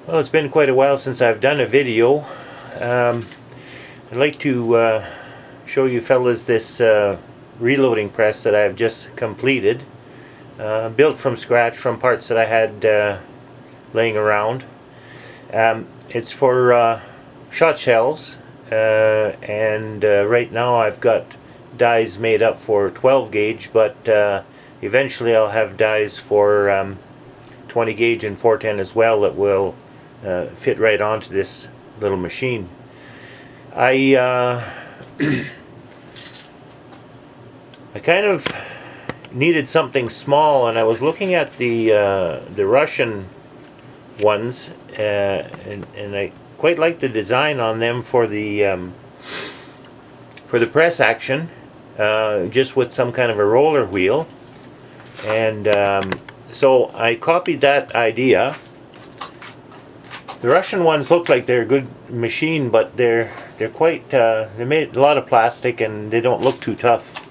Well, it's been quite a while since I've done a video. I'd like to show you fellas this reloading press that I've just completed. Built from scratch from parts that I had laying around. It's for shot shells, and right now I've got dies made up for 12 gauge, but eventually I'll have dies for 20 gauge and 410 as well that will fit right onto this little machine. I kind of needed something small, and I was looking at the Russian ones, and I quite like the design on them for the press action, just with some kind of a roller wheel, and so I copied that idea. The Russian ones look like they're a good machine, but they're quite they're made a lot of plastic and they don't look too tough.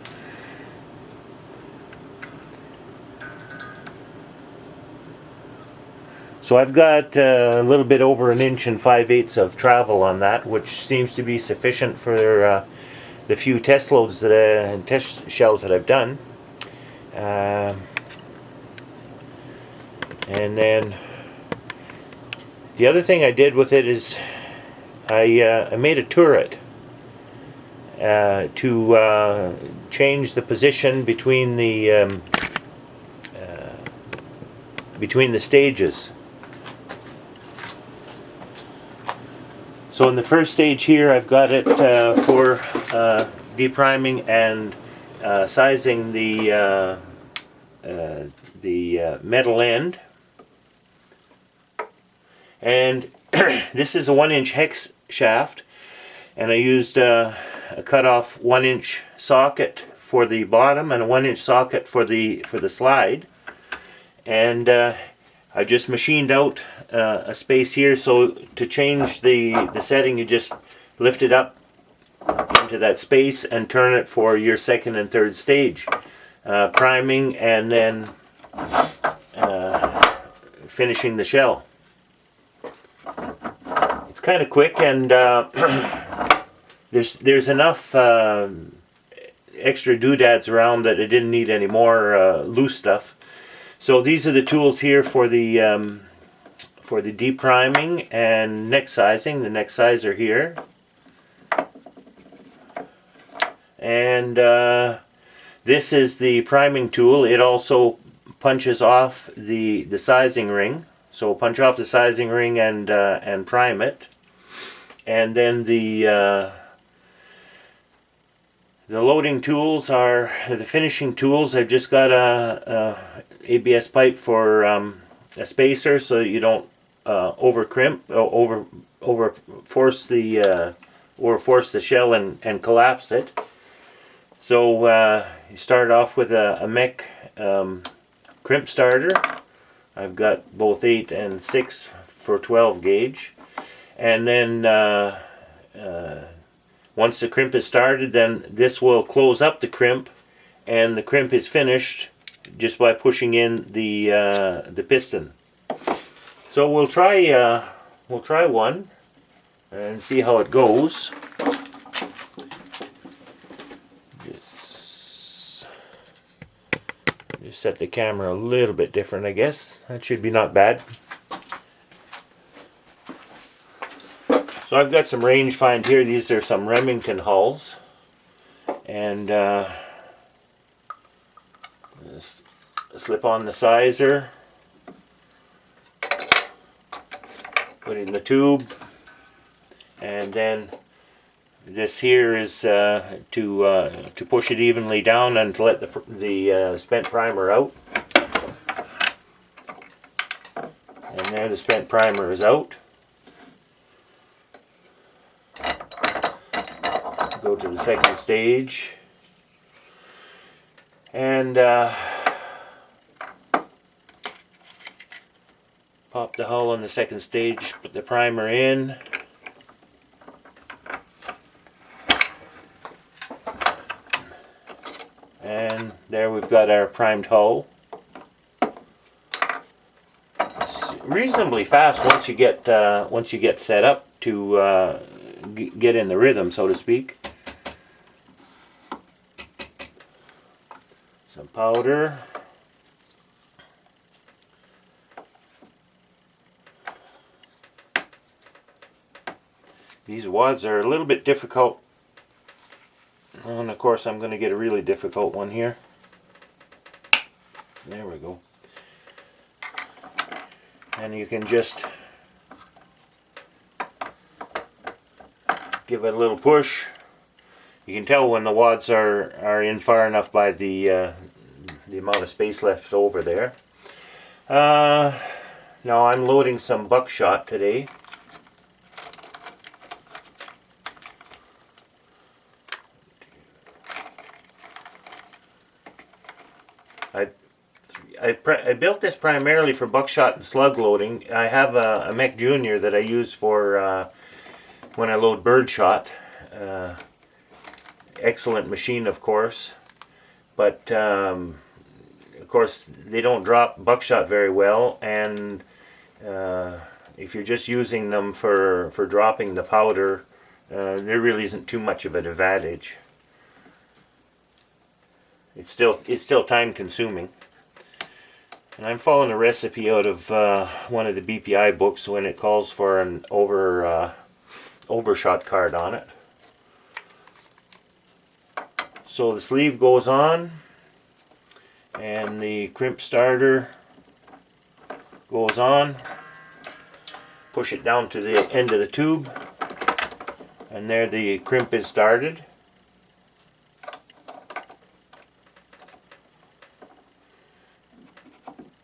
So I've got a little bit over 1 5/8 inches of travel on that, which seems to be sufficient for the few test loads and test shells that I've done. And then the other thing I did with it is I made a turret to change the position between the stages. So in the first stage here, I've got it for depriming and sizing the metal end. And this is a 1-inch hex shaft, and I used a cut off 1-inch socket for the bottom and a 1-inch socket for the slide. And I just machined out a space here, so to change the setting you just lift it up into that space and turn it for your second and third stage, priming and then finishing the shell. It's kind of quick, and there's enough extra doodads around that I didn't need any more loose stuff. So these are the tools here for the depriming and neck sizing. The neck sizer here, and this is the priming tool. It also punches off the sizing ring. So punch off the sizing ring and prime it, and then the loading tools are the finishing tools. I've just got a ABS pipe for a spacer so that you don't over force the shell and collapse it. So you start off with a mech crimp starter. I've got both 8 and 6 for 12 gauge, and then once the crimp is started, then this will close up the crimp, and the crimp is finished just by pushing in the piston. So we'll try one and see how it goes. Just set the camera a little bit different, I guess. That should be not bad. So I've got some rangefind here. These are some Remington hulls, and slip on the sizer, put in the tube, and then this here is to push it evenly down and to let the spent primer out. And there, the spent primer is out. Go to the second stage, and pop the hull on the second stage, put the primer in. And there we've got our primed hull. reasonably fast once you get set up to get in the rhythm, so to speak. Some powder. These wads are a little bit difficult, and of course I'm going to get a really difficult one here. There we go. And you can just give it a little push. You can tell when the wads are in far enough by the amount of space left over there. Now I'm loading some buckshot today. I built this primarily for buckshot and slug loading. I have a Mech Junior that I use for when I load birdshot. Excellent machine, of course, but of course they don't drop buckshot very well, and if you're just using them for dropping the powder, there really isn't too much of an advantage. It's still time consuming. And I'm following a recipe out of one of the BPI books when it calls for an overshot card on it. So the sleeve goes on, and the crimp starter goes on. Push it down to the end of the tube, and there the crimp is started.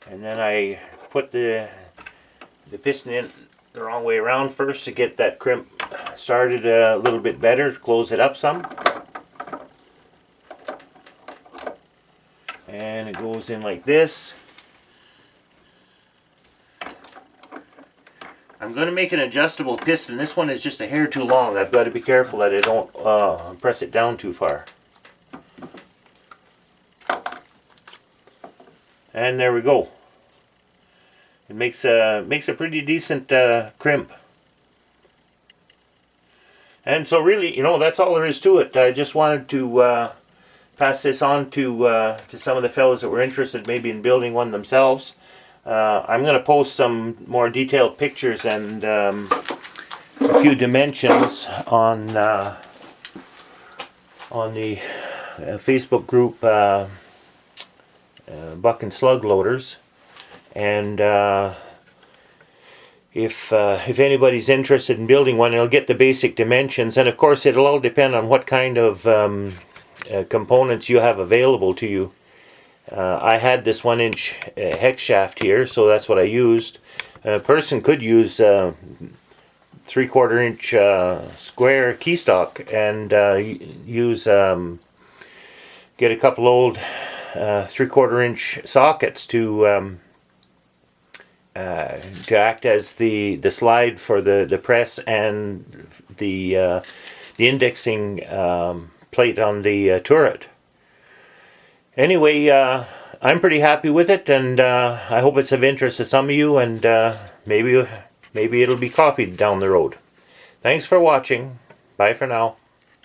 And then I put the piston in the wrong way around first to get that crimp started a little bit better, to close it up some. And it goes in like this. I'm going to make an adjustable piston. This one is just a hair too long. I've got to be careful that I don't press it down too far. And there we go. It makes a pretty decent crimp. And so really, that's all there is to it. I just wanted to pass this on to some of the fellows that were interested maybe in building one themselves. I'm going to post some more detailed pictures and a few dimensions on the Facebook group Buck and Slug Loaders. And if anybody's interested in building one, it'll get the basic dimensions, and of course it'll all depend on what kind of components you have available to you. I had this 1-inch hex shaft here, so that's what I used. A person could use 3/4 inch square keystock and use get a couple old 3/4 inch sockets to act as the slide for the press and the indexing plate on the turret. Anyway, I'm pretty happy with it, and I hope it's of interest to some of you, and maybe it'll be copied down the road. Thanks for watching. Bye for now.